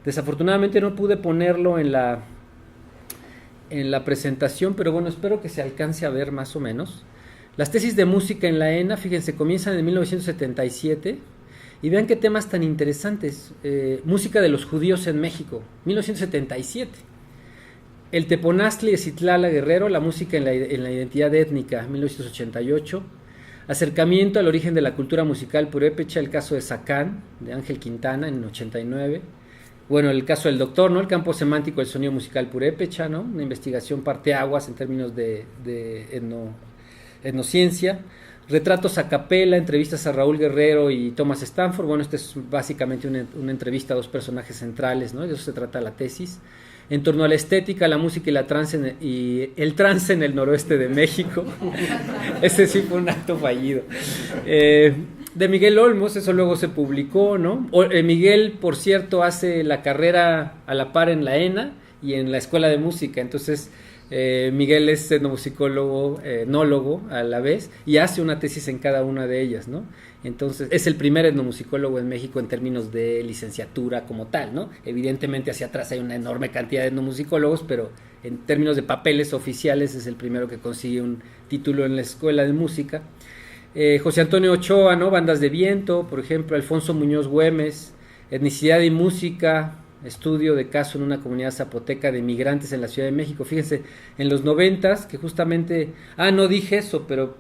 Desafortunadamente no pude ponerlo en la presentación, pero bueno, espero que se alcance a ver más o menos. Las tesis de música en la ENA, fíjense, comienzan en 1977 y vean qué temas tan interesantes. Música de los judíos en México, 1977. El Teponaztli de Citlala Guerrero, la música en la identidad étnica, 1988. Acercamiento al origen de la cultura musical purépecha, el caso de Sacán, de Ángel Quintana, en 89. Bueno, el caso del doctor, ¿no? El campo semántico del sonido musical purépecha, ¿no? Una investigación parteaguas en términos de etnociencia. Retratos a capela, entrevistas a Raúl Guerrero y Thomas Stanford. Bueno, esta es básicamente una entrevista a dos personajes centrales, ¿no? De eso se trata la tesis. En torno a la estética, la música y el trance en el noroeste de México. Ese sí fue un acto fallido. De Miguel Olmos, eso luego se publicó, ¿no? Miguel, por cierto, hace la carrera a la par en la ENA y en la Escuela de Música. Entonces, Miguel es etnomusicólogo, etnólogo a la vez, y hace una tesis en cada una de ellas, ¿no? Entonces, es el primer etnomusicólogo en México en términos de licenciatura como tal, ¿no? Evidentemente hacia atrás hay una enorme cantidad de etnomusicólogos, pero en términos de papeles oficiales es el primero que consigue un título en la Escuela de Música. José Antonio Ochoa, ¿no? Bandas de viento, por ejemplo, Alfonso Muñoz Güemes, etnicidad y música, estudio de caso en una comunidad zapoteca de migrantes en la Ciudad de México. Fíjense, en los 90s, que justamente, no dije eso, pero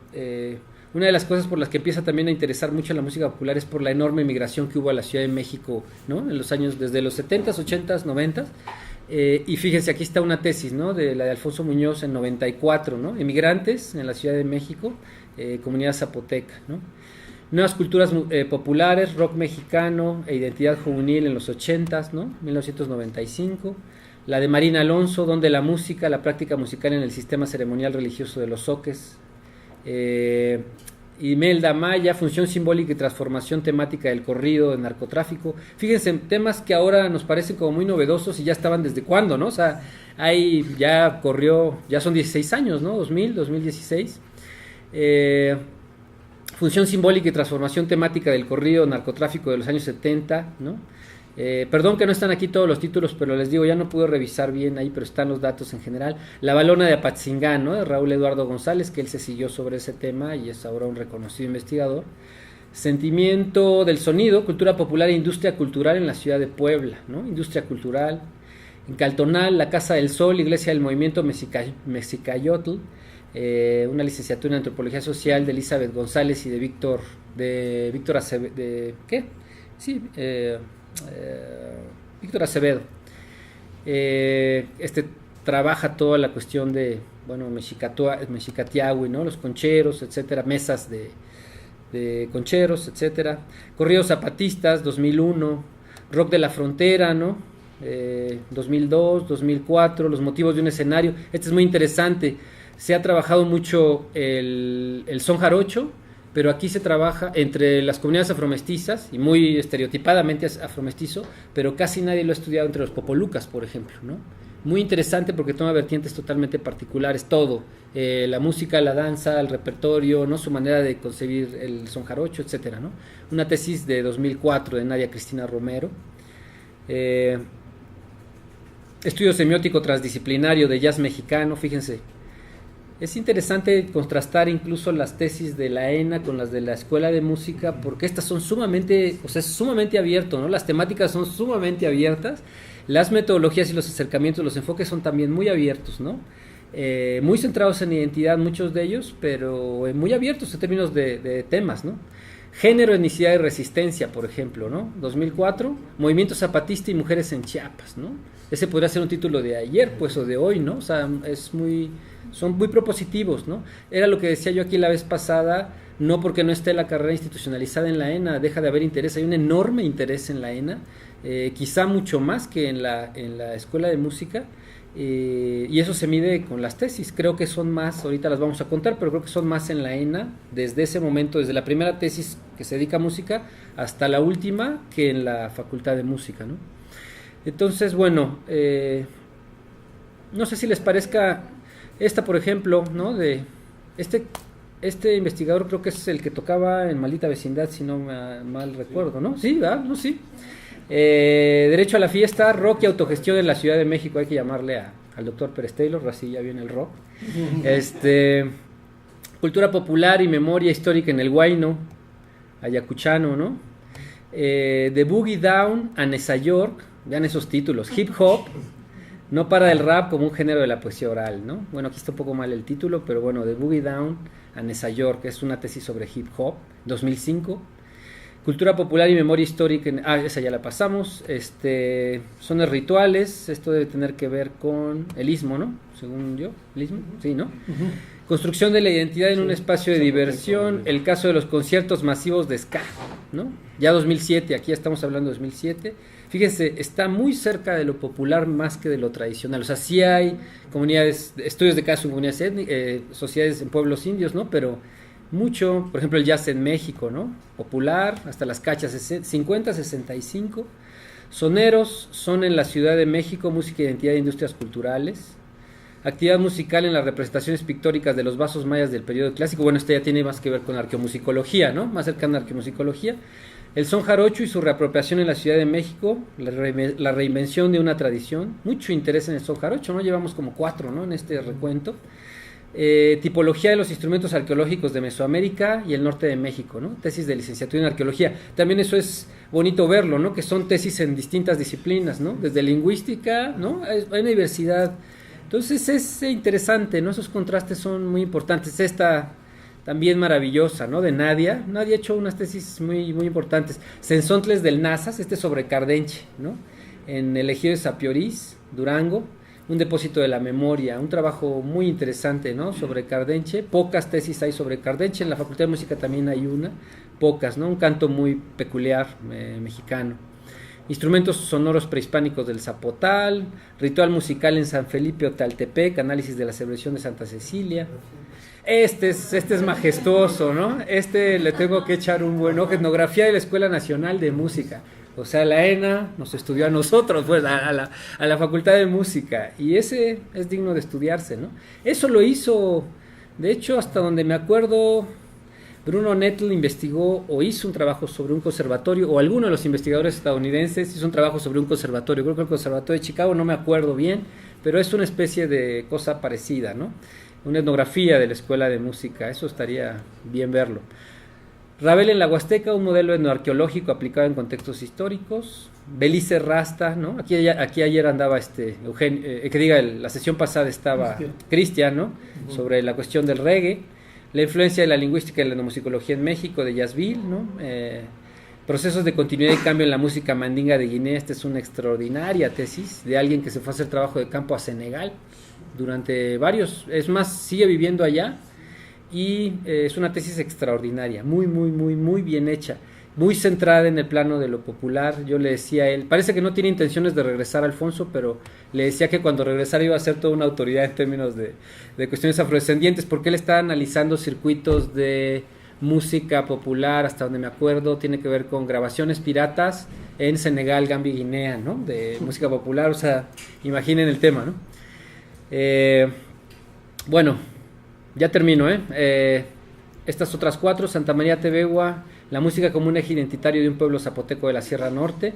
una de las cosas por las que empieza también a interesar mucho la música popular es por la enorme migración que hubo a la Ciudad de México, ¿no? En los años, desde los 70s, 80s, 90s. Y fíjense, aquí está una tesis, ¿no? De la de Alfonso Muñoz en 94, ¿no? Emigrantes en la Ciudad de México, comunidad zapoteca, ¿no? Nuevas culturas populares, rock mexicano e identidad juvenil en los 80s, ¿no? 1995. La de Marina Alonso, donde la música, la práctica musical en el sistema ceremonial religioso de los zoques. Imelda Maya, función simbólica y transformación temática del corrido, de narcotráfico. Fíjense, temas que ahora nos parecen como muy novedosos y ya estaban desde cuándo, ¿no? O sea, ya son 16 años, ¿no? 2016. Función simbólica y transformación temática del corrido, narcotráfico de los años 70, ¿no? Perdón que no están aquí todos los títulos, pero les digo, ya no pude revisar bien ahí, pero están los datos en general. La Valona de Apatzingán, ¿no? De Raúl Eduardo González, que él se siguió sobre ese tema y es ahora un reconocido investigador. Sentimiento del sonido, cultura popular e industria cultural en la ciudad de Puebla, ¿no? Industria cultural. En Caltonal, la Casa del Sol, Iglesia del Movimiento Mexicayotl, una licenciatura en Antropología Social de Elizabeth González y de Víctor Acevedo, Víctor Acevedo. Trabaja toda la cuestión de, bueno, Mexicatiahui, ¿no? Los concheros, etcétera, mesas de concheros, etcétera. Corridos zapatistas, 2001. Rock de la frontera, ¿no? 2002, 2004. Los motivos de un escenario. Este es muy interesante. Se ha trabajado mucho el son jarocho, pero aquí se trabaja entre las comunidades afromestizas, y muy estereotipadamente afromestizo, pero casi nadie lo ha estudiado entre los popolucas, por ejemplo, ¿no? Muy interesante porque toma vertientes totalmente particulares, todo, la música, la danza, el repertorio, ¿no? Su manera de concebir el son jarocho, etcétera, ¿no? Una tesis de 2004 de Nadia Cristina Romero. Estudio semiótico transdisciplinario de jazz mexicano, fíjense. Es interesante contrastar incluso las tesis de la ENA con las de la Escuela de Música, porque estas son es sumamente abierto, ¿no? Las temáticas son sumamente abiertas, las metodologías y los acercamientos, los enfoques son también muy abiertos, ¿no? Muy centrados en identidad muchos de ellos, pero muy abiertos en términos de temas, ¿no? Género, etnicidad y resistencia, por ejemplo, ¿no? 2004, Movimiento Zapatista y Mujeres en Chiapas, ¿no? Ese podría ser un título de ayer, pues, o de hoy, ¿no? O sea, son muy propositivos, ¿no? Era lo que decía yo aquí la vez pasada, no porque no esté la carrera institucionalizada en la ENA, deja de haber interés, hay un enorme interés en la ENA, quizá mucho más que en la Escuela de Música, y eso se mide con las tesis. Creo que son más, ahorita las vamos a contar, pero creo que son más en la ENA desde ese momento, desde la primera tesis que se dedica a música hasta la última, que en la Facultad de Música, ¿no? Entonces, bueno, no sé si les parezca esta, por ejemplo, ¿no? De este investigador, creo que es el que tocaba en Maldita Vecindad, si no mal recuerdo, ¿no? Sí, ¿verdad? No, sí. Derecho a la fiesta, rock y autogestión en la Ciudad de México. Hay que llamarle al doctor Pérez Taylor, así ya viene el rock. Cultura popular y memoria histórica en el Huayno, ayacuchano, ¿no? The Boogie Down a Nueva York, vean esos títulos. Hip Hop, no para el rap como un género de la poesía oral, ¿no? Bueno, aquí está un poco mal el título, pero bueno, The Boogie Down a Nueva York, es una tesis sobre hip hop, 2005. Cultura popular y memoria histórica, esa ya la pasamos. Zonas rituales, esto debe tener que ver con el istmo, ¿no? Según yo, el istmo, sí, ¿no? Construcción de la identidad en un espacio de diversión, el caso de los conciertos masivos de ska, ¿no? Ya 2007, aquí ya estamos hablando de 2007. Fíjense, está muy cerca de lo popular más que de lo tradicional. O sea, sí hay comunidades, estudios de caso en comunidades étnicas, sociedades en pueblos indios, ¿no? Pero mucho, por ejemplo, el jazz en México, ¿no? Popular, hasta las cachas, 50, 65. Soneros, son en la Ciudad de México, música, identidad e industrias culturales. Actividad musical en las representaciones pictóricas de los vasos mayas del periodo clásico. Bueno, ya tiene más que ver con arqueomusicología, ¿no? Más cercana a arqueomusicología. El son jarocho y su reapropiación en la Ciudad de México, la reinvención de una tradición. Mucho interés en el son jarocho, ¿no? Llevamos como 4, ¿no? En este recuento. Tipología de los instrumentos arqueológicos de Mesoamérica y el norte de México, ¿no? Tesis de licenciatura en arqueología. También eso es bonito verlo, ¿no? Que son tesis en distintas disciplinas, ¿no? Desde lingüística, ¿no? Hay una diversidad. Entonces es interesante, ¿no? Esos contrastes son muy importantes. Esta también maravillosa, ¿no? De Nadia. Nadia ha hecho unas tesis muy, muy importantes. Sensontles del Nazas, sobre Cardenche, ¿no? En el ejido de Sapiorís, Durango. Un depósito de la memoria, un trabajo muy interesante, ¿no? Sobre Cardenche. Pocas tesis hay sobre Cardenche. En la Facultad de Música también hay pocas, ¿no? Un canto muy peculiar mexicano. Instrumentos sonoros prehispánicos del Zapotal, ritual musical en San Felipe Otaltepec, análisis de la celebración de Santa Cecilia. Este es majestuoso, ¿no? Le tengo que echar un buen ojo. Etnografía de la Escuela Nacional de Música. O sea, la ENA nos estudió a nosotros, pues, a la Facultad de Música. Y ese es digno de estudiarse, ¿no? Eso lo hizo, de hecho, hasta donde me acuerdo, Bruno Nettle investigó o hizo un trabajo sobre un conservatorio, o alguno de los investigadores estadounidenses hizo un trabajo sobre un conservatorio. Creo que el Conservatorio de Chicago, no me acuerdo bien, pero es una especie de cosa parecida, ¿no? Una etnografía de la Escuela de Música, eso estaría bien verlo. Ravel en la Huasteca, un modelo etnoarqueológico aplicado en contextos históricos. Belice Rasta, ¿no? Aquí ayer andaba Eugenio, la sesión pasada estaba Cristian, ¿no? Uh-huh. Sobre la cuestión del reggae, la influencia de la lingüística y la etnomusicología en México, de Yazbil, ¿no? Procesos de continuidad y cambio en la música mandinga de Guinea. Esta es una extraordinaria tesis de alguien que se fue a hacer trabajo de campo a Senegal durante es más, sigue viviendo allá. Y es una tesis extraordinaria, muy, muy, muy, muy bien hecha, muy centrada en el plano de lo popular. Yo le decía a él, parece que no tiene intenciones de regresar, Alfonso, pero le decía que cuando regresara iba a ser toda una autoridad en términos de cuestiones afrodescendientes, porque él está analizando circuitos de música popular, hasta donde me acuerdo, tiene que ver con grabaciones piratas en Senegal, Gambia y Guinea, ¿no? De música popular, o sea, imaginen el tema, ¿no? Bueno, ya termino, estas otras 4, Santa María Tebegua, la música como un eje identitario de un pueblo zapoteco de la Sierra Norte.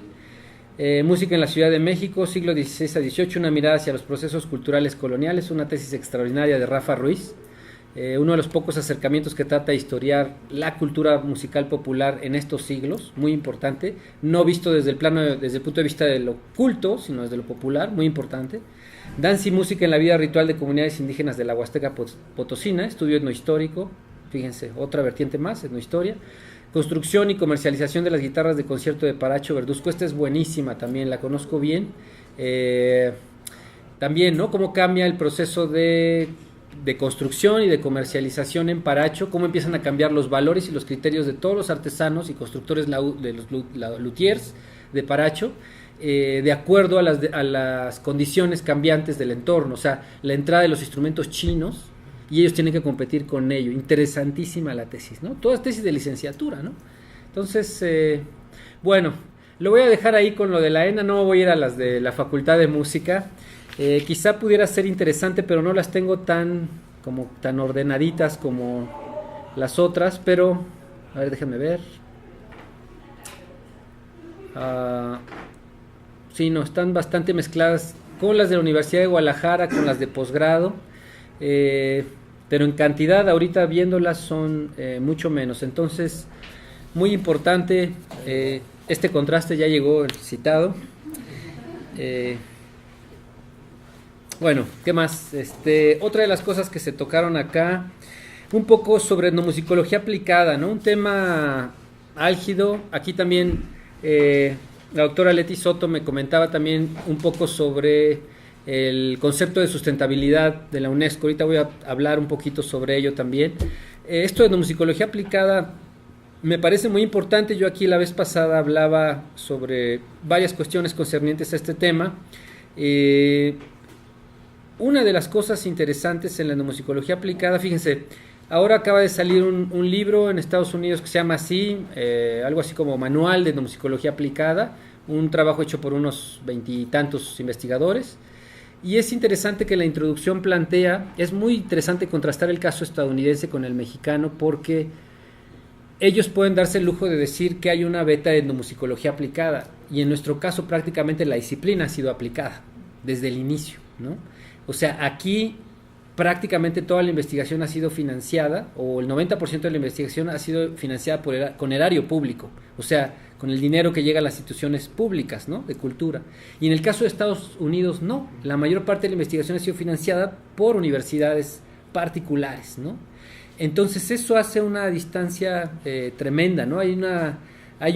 Música en la Ciudad de México, siglo XVI a XVIII, una mirada hacia los procesos culturales coloniales, una tesis extraordinaria de Rafa Ruiz. Uno de los pocos acercamientos que trata de historiar la cultura musical popular en estos siglos, muy importante, no visto desde el punto de vista de lo culto, sino desde lo popular, muy importante. Danza y música en la vida ritual de comunidades indígenas de la Huasteca Potosina, estudio etnohistórico, fíjense, otra vertiente más, etnohistoria. Construcción y comercialización de las guitarras de concierto de Paracho Verduzco, esta es buenísima también, la conozco bien. También, ¿no? Cómo cambia el proceso de construcción y de comercialización en Paracho, cómo empiezan a cambiar los valores y los criterios de todos los artesanos y constructores de los luthiers de Paracho, de acuerdo a las condiciones cambiantes del entorno, o sea, la entrada de los instrumentos chinos, y ellos tienen que competir con ello. Interesantísima la tesis, ¿no? Todas tesis de licenciatura, ¿no? Entonces, bueno, lo voy a dejar ahí con lo de la ENA, no voy a ir a las de la Facultad de Música. Quizá pudiera ser interesante, pero no las tengo tan ordenaditas como las otras, pero a ver, déjenme ver. sí, no, están bastante mezcladas con las de la Universidad de Guadalajara, con las de posgrado, pero en cantidad ahorita viéndolas son mucho menos. Entonces, muy importante, este contraste ya llegó citado. Bueno, ¿qué más? Otra de las cosas que se tocaron acá, un poco sobre etnomusicología aplicada, ¿no? Un tema álgido. Aquí también la doctora Leti Soto me comentaba también un poco sobre el concepto de sustentabilidad de la UNESCO. Ahorita voy a hablar un poquito sobre ello también. Esto de etnomusicología aplicada me parece muy importante. Yo aquí la vez pasada hablaba sobre varias cuestiones concernientes a este tema. Una de las cosas interesantes en la etnomusicología aplicada, fíjense, ahora acaba de salir un libro en Estados Unidos que se llama así, algo así como Manual de Etnomusicología Aplicada, un trabajo hecho por unos 20 y tantos investigadores. Y es interesante que la introducción plantea, es muy interesante contrastar el caso estadounidense con el mexicano, porque ellos pueden darse el lujo de decir que hay una beta de etnomusicología aplicada, y en nuestro caso prácticamente la disciplina ha sido aplicada desde el inicio, ¿no? O sea, aquí prácticamente toda la investigación ha sido financiada, o el 90% de la investigación ha sido financiada con erario público, o sea, con el dinero que llega a las instituciones públicas, ¿no?, de cultura. Y en el caso de Estados Unidos, no, la mayor parte de la investigación ha sido financiada por universidades particulares, ¿no? Entonces eso hace una distancia tremenda, ¿no? Hay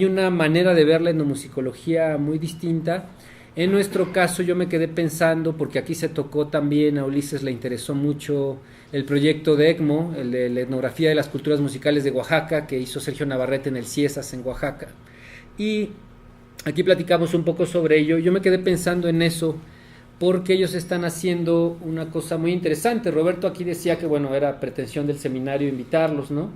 una manera de ver la etnomusicología muy distinta. En nuestro caso yo me quedé pensando, porque aquí se tocó también, a Ulises le interesó mucho el proyecto de ECMO, el de la etnografía de las culturas musicales de Oaxaca, que hizo Sergio Navarrete en el CIESAS en Oaxaca. Y aquí platicamos un poco sobre ello. Yo me quedé pensando en eso, porque ellos están haciendo una cosa muy interesante. Roberto aquí decía que, bueno, era pretensión del seminario invitarlos, ¿no?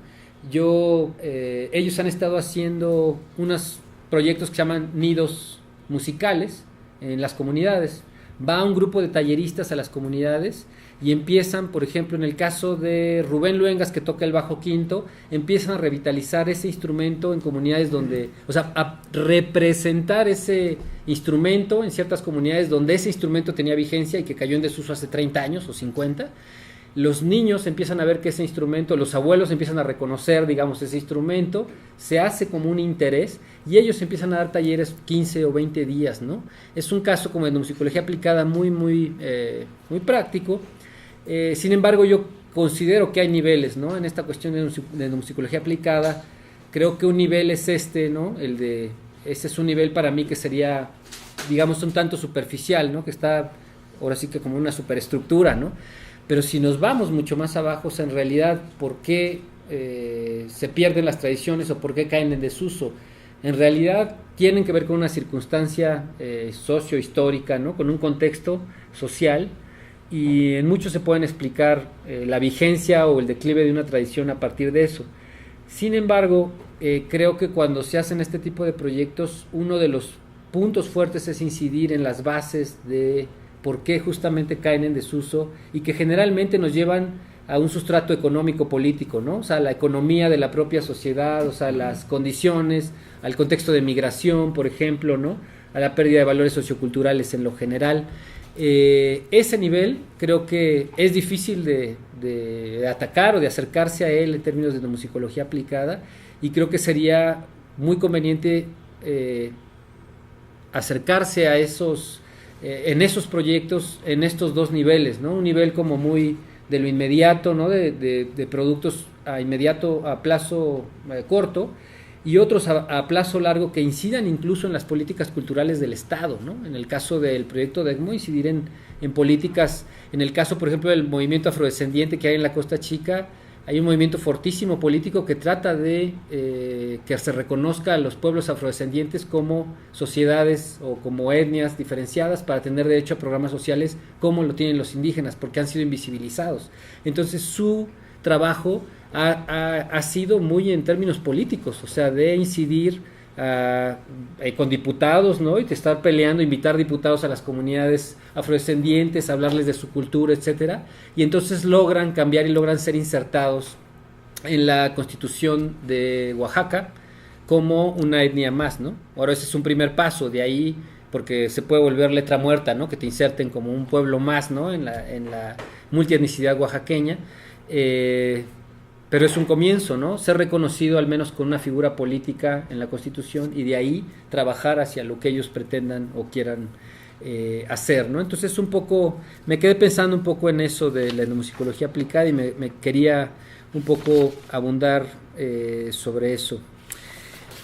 Ellos han estado haciendo unos proyectos que se llaman nidos musicales en las comunidades. Va un grupo de talleristas a las comunidades y empiezan, por ejemplo, en el caso de Rubén Luengas, que toca el bajo quinto, empiezan a revitalizar ese instrumento en comunidades donde, o sea, a representar ese instrumento en ciertas comunidades donde ese instrumento tenía vigencia y que cayó en desuso hace 30 años o 50. Los niños empiezan a ver que ese instrumento, los abuelos empiezan a reconocer, digamos, ese instrumento, se hace como un interés y ellos empiezan a dar talleres 15 o 20 días, ¿no? Es un caso como de etnomusicología aplicada muy práctico. Sin embargo, yo considero que hay niveles, ¿no? En esta cuestión de etnomusicología aplicada, creo que un nivel es ¿no? Ese es un nivel para mí que sería, digamos, un tanto superficial, ¿no? Que está ahora sí que como una superestructura, ¿no? Pero si nos vamos mucho más abajo, o sea, en realidad, ¿por qué se pierden las tradiciones o por qué caen en desuso? En realidad tienen que ver con una circunstancia sociohistórica, ¿no? Con un contexto social, y en muchos se pueden explicar la vigencia o el declive de una tradición a partir de eso. Sin embargo, creo que cuando se hacen este tipo de proyectos, uno de los puntos fuertes es incidir en las bases de por qué justamente caen en desuso y que generalmente nos llevan a un sustrato económico-político, ¿no? O sea, la economía de la propia sociedad, o sea, las condiciones, al contexto de migración, por ejemplo, ¿no? A la pérdida de valores socioculturales en lo general. Ese nivel creo que es difícil de atacar o de acercarse a él en términos de etnomusicología aplicada, y creo que sería muy conveniente acercarse a en esos proyectos, en estos dos niveles, ¿no? Un nivel como muy de lo inmediato, ¿no? De productos a plazo corto, y otros a plazo largo que incidan incluso en las políticas culturales del Estado, ¿no? En el caso del proyecto de ECMO, incidir en políticas, en el caso, por ejemplo, del movimiento afrodescendiente que hay en la Costa Chica, hay un movimiento fortísimo político que trata de que se reconozca a los pueblos afrodescendientes como sociedades o como etnias diferenciadas para tener derecho a programas sociales como lo tienen los indígenas, porque han sido invisibilizados. Entonces su trabajo ha sido muy en términos políticos, o sea, de incidir con diputados, ¿no? Y de estar peleando, invitar diputados a las comunidades afrodescendientes, hablarles de su cultura, etcétera, y entonces logran cambiar y logran ser insertados en la Constitución de Oaxaca como una etnia más, ¿no? Ahora ese es un primer paso, de ahí porque se puede volver letra muerta, ¿no? Que te inserten como un pueblo más, ¿no? En la multietnicidad oaxaqueña. Pero es un comienzo, ¿no? Ser reconocido al menos con una figura política en la Constitución y de ahí trabajar hacia lo que ellos pretendan o quieran hacer, ¿no? Entonces un poco, me quedé pensando un poco en eso de la etnomusicología aplicada y me quería un poco abundar sobre eso.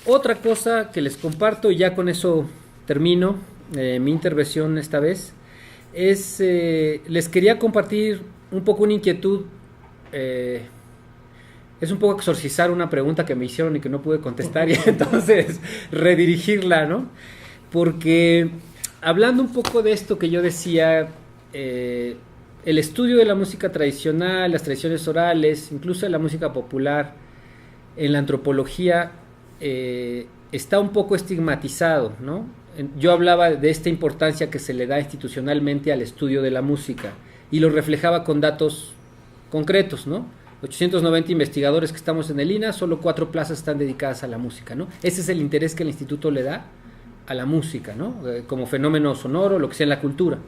Otra cosa que les comparto, y ya con eso termino mi intervención esta vez, es, les quería compartir un poco una inquietud, es un poco exorcizar una pregunta que me hicieron y que no pude contestar y entonces redirigirla, ¿no? Porque hablando un poco de esto que yo decía, el estudio de la música tradicional, las tradiciones orales, incluso de la música popular, en la antropología, está un poco estigmatizado, ¿no? Yo hablaba de esta importancia que se le da institucionalmente al estudio de la música y lo reflejaba con datos concretos, ¿no? 890 investigadores que estamos en el INAH, solo 4 plazas están dedicadas a la música, ¿no? Ese es el interés que el instituto le da a la música, ¿no? Como fenómeno sonoro, lo que sea en la cultura.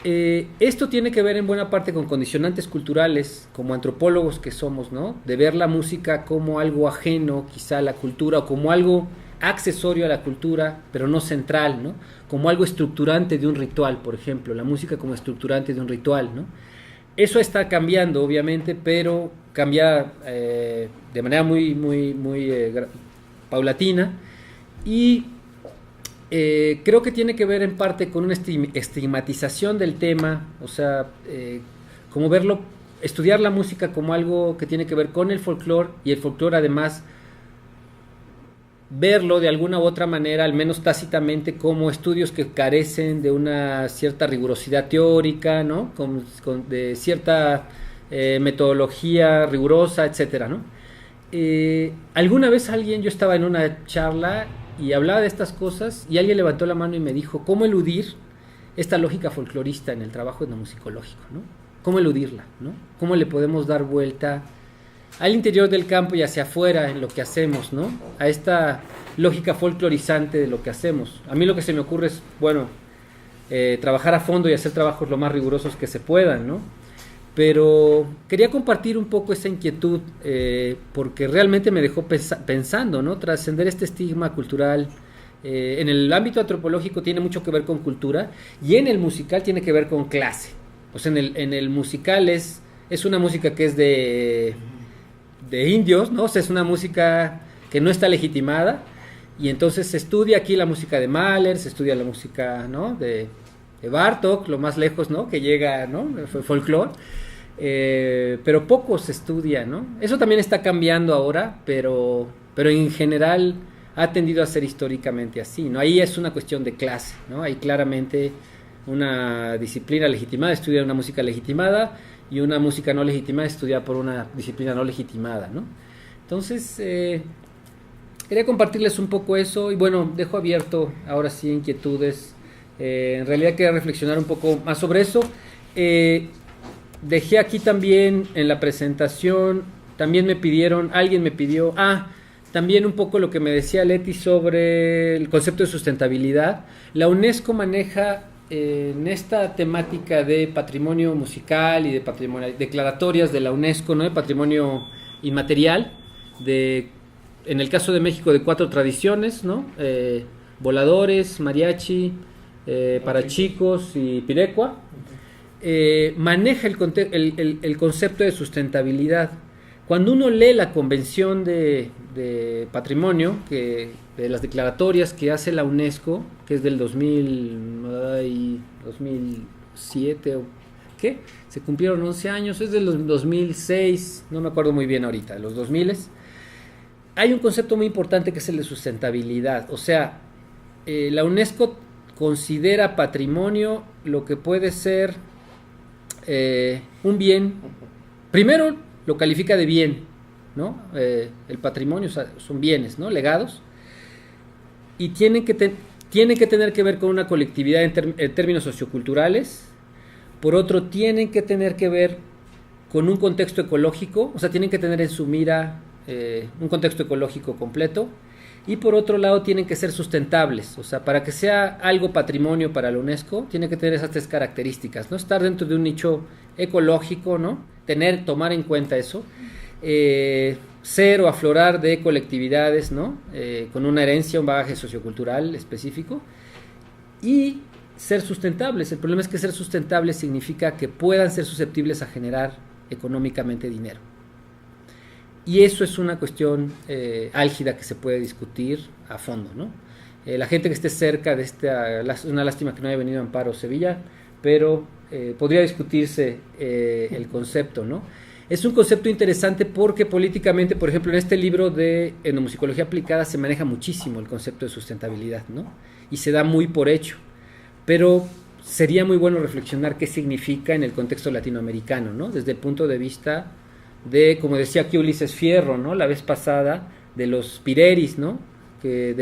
Esto tiene que ver en buena parte con condicionantes culturales, como antropólogos que somos, ¿no? De ver la música como algo ajeno quizá a la cultura o como algo accesorio a la cultura, pero no central, ¿no? Como algo estructurante de un ritual, por ejemplo, la música como estructurante de un ritual, ¿no? Eso está cambiando, obviamente, pero cambia de manera muy paulatina y creo que tiene que ver en parte con una estigmatización del tema, o sea, como verlo, estudiar la música como algo que tiene que ver con el folclore y el folclore además verlo de alguna u otra manera, al menos tácitamente, como estudios que carecen de una cierta rigurosidad teórica, ¿no? De cierta metodología rigurosa, etcétera, ¿no? Alguna vez yo estaba en una charla y hablaba de estas cosas y alguien levantó la mano y me dijo, ¿cómo eludir esta lógica folclorista en el trabajo etnomusicológico, ¿no? ¿Cómo eludirla, ¿no? ¿Cómo le podemos dar vuelta al interior del campo y hacia afuera en lo que hacemos, ¿no? A esta lógica folclorizante de lo que hacemos. A mí lo que se me ocurre es, bueno, trabajar a fondo y hacer trabajos lo más rigurosos que se puedan, ¿no? Pero quería compartir un poco esa inquietud porque realmente me dejó pensando, ¿no? Trascender este estigma cultural. En el ámbito antropológico tiene mucho que ver con cultura y en el musical tiene que ver con clase. O sea, en el musical es una música que es de indios, ¿no? O sea, es una música que no está legitimada y entonces se estudia aquí la música de Mahler, se estudia la música, ¿no? de Bartók, lo más lejos, ¿no? Que llega, ¿no? Folclore, pero poco se estudia, ¿no? Eso también está cambiando ahora, pero en general ha tendido a ser históricamente así, ¿no? Ahí es una cuestión de clase, ¿no? Hay claramente una disciplina legitimada, estudia una música legitimada y una música no legitimada estudiada por una disciplina no legitimada, ¿no? Entonces, quería compartirles un poco eso y bueno, dejo abierto ahora sí inquietudes. En realidad quería reflexionar un poco más sobre eso. Dejé aquí también en la presentación, también alguien me pidió, también un poco lo que me decía Leti sobre el concepto de sustentabilidad. La UNESCO maneja en esta temática de patrimonio musical y de declaratorias de la UNESCO, ¿no? De patrimonio inmaterial, en el caso de México de 4 tradiciones, ¿no? Voladores, mariachi, para chicos y pirecua, maneja el concepto de sustentabilidad. Cuando uno lee la convención de patrimonio, de las declaratorias que hace la UNESCO, que es del 2007 o ¿qué? Se cumplieron 11 años, es del 2006, no me acuerdo muy bien ahorita, de los 2000. Hay un concepto muy importante que es el de sustentabilidad, o sea, la UNESCO considera patrimonio lo que puede ser un bien. Primero lo califica de bien, ¿no? El patrimonio, o sea, son bienes, ¿no? Legados, y tienen que tener que ver con una colectividad en términos socioculturales. Por otro, tienen que tener que ver con un contexto ecológico, o sea, tienen que tener en su mira un contexto ecológico completo, y por otro lado tienen que ser sustentables, o sea, para que sea algo patrimonio para la UNESCO, tiene que tener esas 3 características, ¿no? Estar dentro de un nicho ecológico, ¿no? Tomar en cuenta eso, ser o aflorar de colectividades, ¿no? Con una herencia, un bagaje sociocultural específico, y ser sustentables. El problema es que ser sustentables significa que puedan ser susceptibles a generar económicamente dinero. Y eso es una cuestión álgida que se puede discutir a fondo, ¿no? La gente que esté cerca de es una lástima que no haya venido Amparo Sevilla, pero podría discutirse el concepto, ¿no? Es un concepto interesante porque políticamente, por ejemplo, en este libro de etnomusicología aplicada se maneja muchísimo el concepto de sustentabilidad, ¿no? Y se da muy por hecho, pero sería muy bueno reflexionar qué significa en el contexto latinoamericano, ¿no? Desde el punto de vista de, como decía aquí Ulises Fierro, ¿no? La vez pasada, de los pireris, ¿no? Que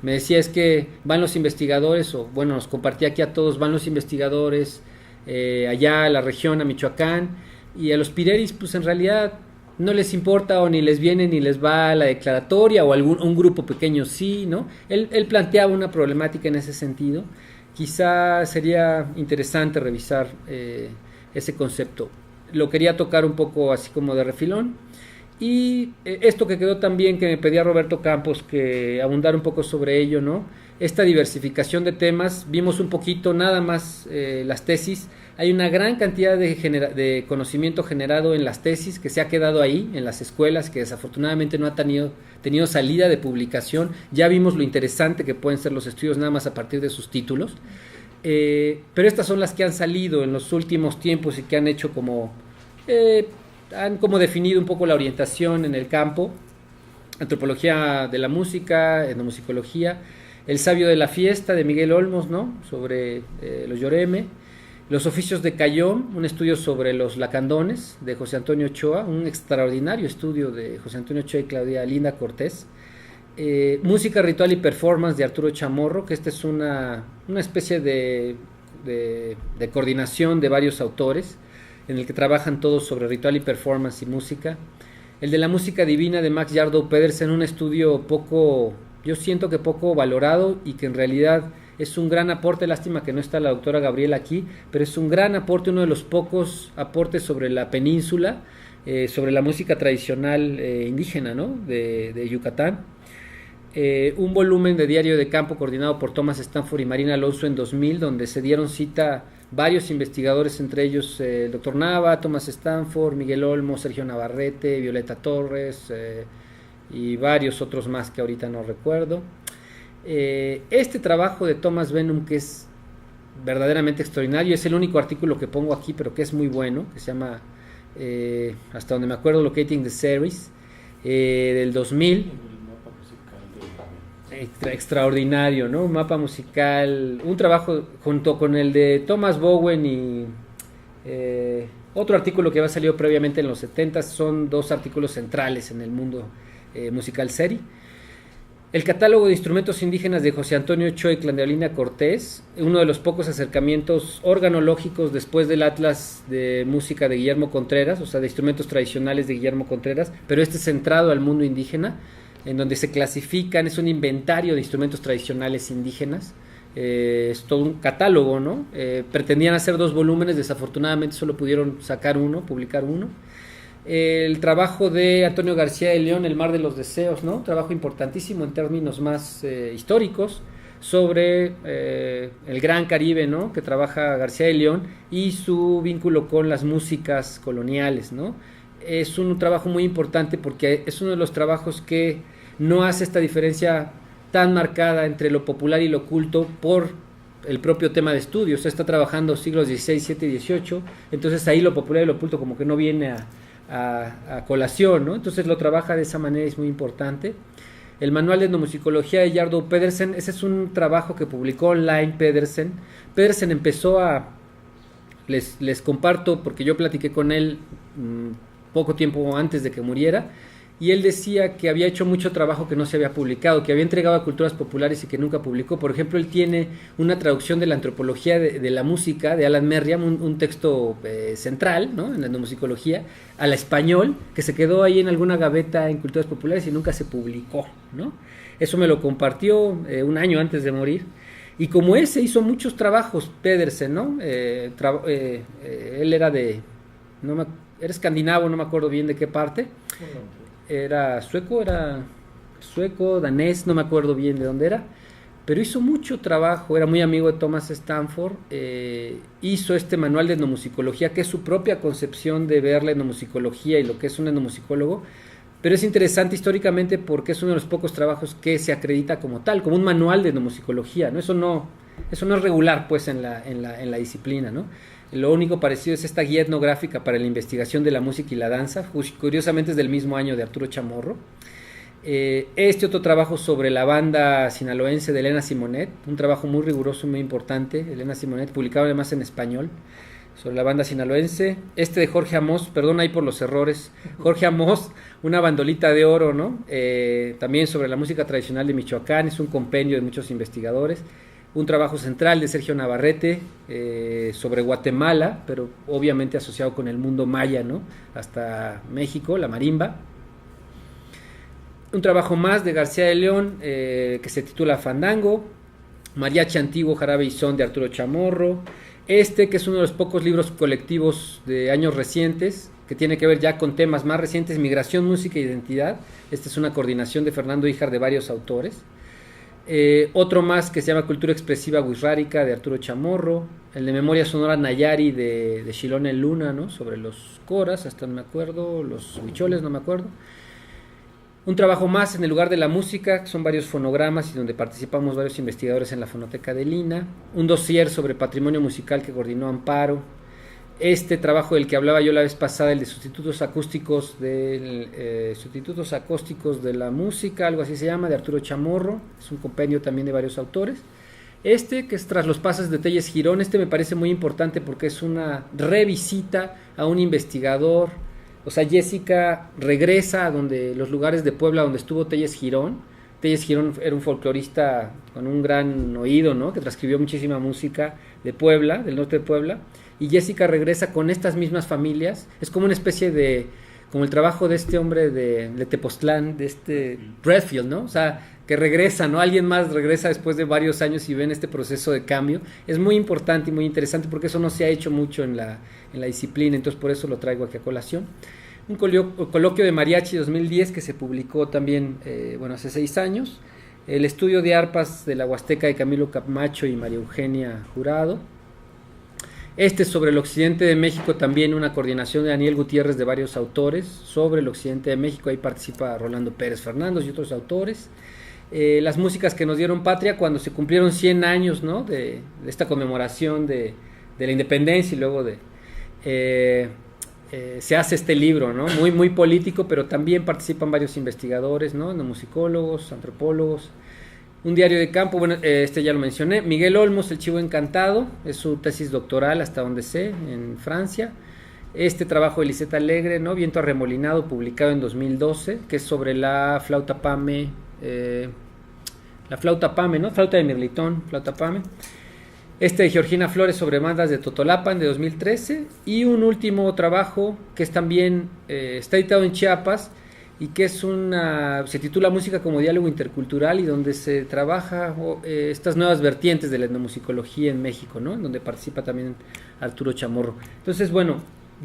me decía es que van los investigadores, o bueno, nos compartía aquí a todos, van los investigadores allá a la región, a Michoacán, y a los pireris pues en realidad no les importa o ni les viene ni les va la declaratoria, o un grupo pequeño sí, ¿no? Él planteaba una problemática en ese sentido. Quizá sería interesante revisar ese concepto. Lo quería tocar un poco así como de refilón. Y esto que quedó también, que me pedía Roberto Campos que abundar un poco sobre ello, ¿no? Esta diversificación de temas, vimos un poquito nada más las tesis. Hay una gran cantidad de conocimiento generado en las tesis que se ha quedado ahí, en las escuelas, que desafortunadamente no ha tenido salida de publicación. Ya vimos lo interesante que pueden ser los estudios nada más a partir de sus títulos. Pero estas son las que han salido en los últimos tiempos y que han hecho han como definido un poco la orientación en el campo. Antropología de la música, etnomusicología, El sabio de la fiesta de Miguel Olmos, ¿no? Sobre los Yoreme, Los oficios de Cayón, un estudio sobre los lacandones de José Antonio Ochoa, un extraordinario estudio de José Antonio Ochoa y Claudia Linda Cortés. Música ritual y performance de Arturo Chamorro, que esta es una especie de coordinación de varios autores en el que trabajan todos sobre ritual y performance y música. El de la música divina de Max Jardow Pedersen, un estudio yo siento que poco valorado y que en realidad es un gran aporte. Lástima que no está la doctora Gabriela aquí, pero es un gran aporte, uno de los pocos aportes sobre la península, sobre la música tradicional indígena, ¿no? de Yucatán. Un volumen de diario de campo coordinado por Thomas Stanford y Marina Alonso en 2000, donde se dieron cita varios investigadores, entre ellos el doctor Nava, Thomas Stanford, Miguel Olmo, Sergio Navarrete, Violeta Torres y varios otros más que ahorita no recuerdo. Este trabajo de Thomas Benham, que es verdaderamente extraordinario, es el único artículo que pongo aquí, pero que es muy bueno, que se llama, hasta donde me acuerdo, Locating the Series, del 2000. Extraordinario, ¿no? Un mapa musical, un trabajo junto con el de Thomas Bowen y otro artículo que había salido previamente en los 70, son 2 artículos centrales en el mundo musical seri. El catálogo de instrumentos indígenas de José Antonio Ochoa y Claudia Cortés, uno de los pocos acercamientos organológicos después del Atlas de música de Guillermo Contreras, o sea, de instrumentos tradicionales de Guillermo Contreras, pero centrado al mundo indígena, en donde se clasifican, es un inventario de instrumentos tradicionales indígenas, es todo un catálogo, ¿no? Pretendían hacer 2 volúmenes, desafortunadamente solo pudieron publicar uno. El trabajo de Antonio García de León, El mar de los deseos, ¿no? Trabajo importantísimo en términos más históricos sobre el Gran Caribe, ¿no? Que trabaja García de León y su vínculo con las músicas coloniales, ¿no? Es un trabajo muy importante porque es uno de los trabajos que no hace esta diferencia tan marcada entre lo popular y lo culto por el propio tema de estudio. O sea, está trabajando siglos XVI, XVII y XVIII, entonces ahí lo popular y lo culto como que no viene a colación, ¿no? Entonces lo trabaja de esa manera, es muy importante. El manual de etnomusicología de Jardow Pedersen, ese es un trabajo que publicó online Pedersen. Pedersen empezó les comparto porque yo platiqué con él poco tiempo antes de que muriera, y él decía que había hecho mucho trabajo que no se había publicado, que había entregado a culturas populares y que nunca publicó. Por ejemplo, él tiene una traducción de la antropología de la música de Alan Merriam, un texto central, ¿no? En la etnomusicología, al español, que se quedó ahí en alguna gaveta en culturas populares y nunca se publicó, ¿no? Eso me lo compartió un año antes de morir. Y como ese hizo muchos trabajos, Pedersen, ¿no? Él era era escandinavo, no me acuerdo bien de qué parte. Era sueco, danés, no me acuerdo bien de dónde era. Pero hizo mucho trabajo, era muy amigo de Thomas Stanford, hizo este manual de etnomusicología, que es su propia concepción de ver la etnomusicología y lo que es un etnomusicólogo, pero es interesante históricamente porque es uno de los pocos trabajos que se acredita como tal, como un manual de etnomusicología, ¿no? Eso no es regular, pues, en la disciplina, ¿no? Lo único parecido es esta guía etnográfica para la investigación de la música y la danza, curiosamente es del mismo año de Arturo Chamorro. Este otro trabajo sobre la banda sinaloense de Elena Simonet, un trabajo muy riguroso, muy importante, Elena Simonet, publicado además en español, sobre la banda sinaloense. Este de Jorge Amós, perdón ahí por los errores, Jorge Amós, una bandolita de oro, ¿no? También sobre la música tradicional de Michoacán, es un compendio de muchos investigadores. Un trabajo central de Sergio Navarrete sobre Guatemala, pero obviamente asociado con el mundo maya, ¿no? Hasta México, la marimba. Un trabajo más de García de León que se titula Fandango, Mariachi Antiguo, Jarabe y Son de Arturo Chamorro, que es uno de los pocos libros colectivos de años recientes, que tiene que ver ya con temas más recientes, migración, música e identidad. Esta es una coordinación de Fernando Híjar de varios autores. Otro más que se llama Cultura Expresiva Wixárika de Arturo Chamorro, el de Memoria Sonora Nayari de Shilone Luna, ¿no? Sobre los coras, hasta no me acuerdo, los huicholes, no me acuerdo. Un trabajo más en el lugar de la música, que son varios fonogramas y donde participamos varios investigadores en la Fonoteca de Lina. Un dossier sobre patrimonio musical que coordinó Amparo. Este trabajo del que hablaba yo la vez pasada, el de sustitutos acústicos de la música, algo así se llama, de Arturo Chamorro. Es un compendio también de varios autores. Que es Tras los pases de Telles Girón, me parece muy importante porque es una revisita a un investigador. O sea, Jessica regresa a los lugares de Puebla donde estuvo Telles Girón. Telles Girón era un folclorista con un gran oído, ¿no? Que transcribió muchísima música de Puebla, del norte de Puebla. Y Jessica regresa con estas mismas familias. Es como una especie como el trabajo de este hombre de Tepoztlán, de Redfield, ¿no? O sea, que regresa, ¿no? Alguien más regresa después de varios años y ven este proceso de cambio. Es muy importante y muy interesante porque eso no se ha hecho mucho en la disciplina, entonces por eso lo traigo aquí a colación. Un coloquio de mariachi 2010 que se publicó también, hace 6 años. El estudio de arpas de la Huasteca de Camilo Camacho y María Eugenia Jurado. Sobre el occidente de México, también una coordinación de Daniel Gutiérrez de varios autores sobre el occidente de México. Ahí participa Rolando Pérez Fernández y otros autores. Las músicas que nos dieron patria cuando se cumplieron 100 años, ¿no? de esta conmemoración de la independencia, y luego se hace este libro, ¿no? Muy, muy político, pero también participan varios investigadores, ¿no? Musicólogos, antropólogos. Un diario de campo, ya lo mencioné. Miguel Olmos, El Chivo Encantado, es su tesis doctoral, hasta donde sé, en Francia. Trabajo de Lisette Alegre, ¿no? Viento Arremolinado, publicado en 2012, que es sobre la flauta pame, ¿no? Flauta de Mirlitón, flauta pame. De Georgina Flores sobre bandas de Totolapan, de 2013. Y un último trabajo que es también, está editado en Chiapas, y que se titula Música como diálogo intercultural, y donde se trabaja estas nuevas vertientes de la etnomusicología en México, ¿no? En donde participa también Arturo Chamorro. Entonces,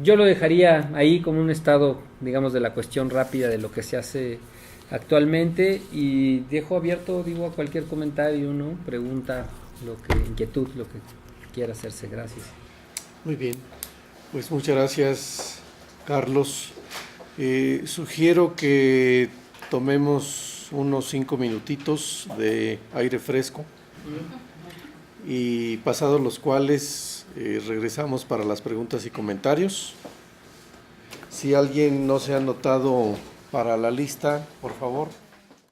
yo lo dejaría ahí como un estado, digamos, de la cuestión rápida de lo que se hace actualmente, y dejo abierto, a cualquier comentario, ¿no? Pregunta, inquietud, lo que quiera hacerse. Gracias. Muy bien, pues muchas gracias, Carlos. Sugiero que tomemos unos 5 minutitos de aire fresco, y pasados los cuales regresamos para las preguntas y comentarios. Si alguien no se ha anotado para la lista, por favor.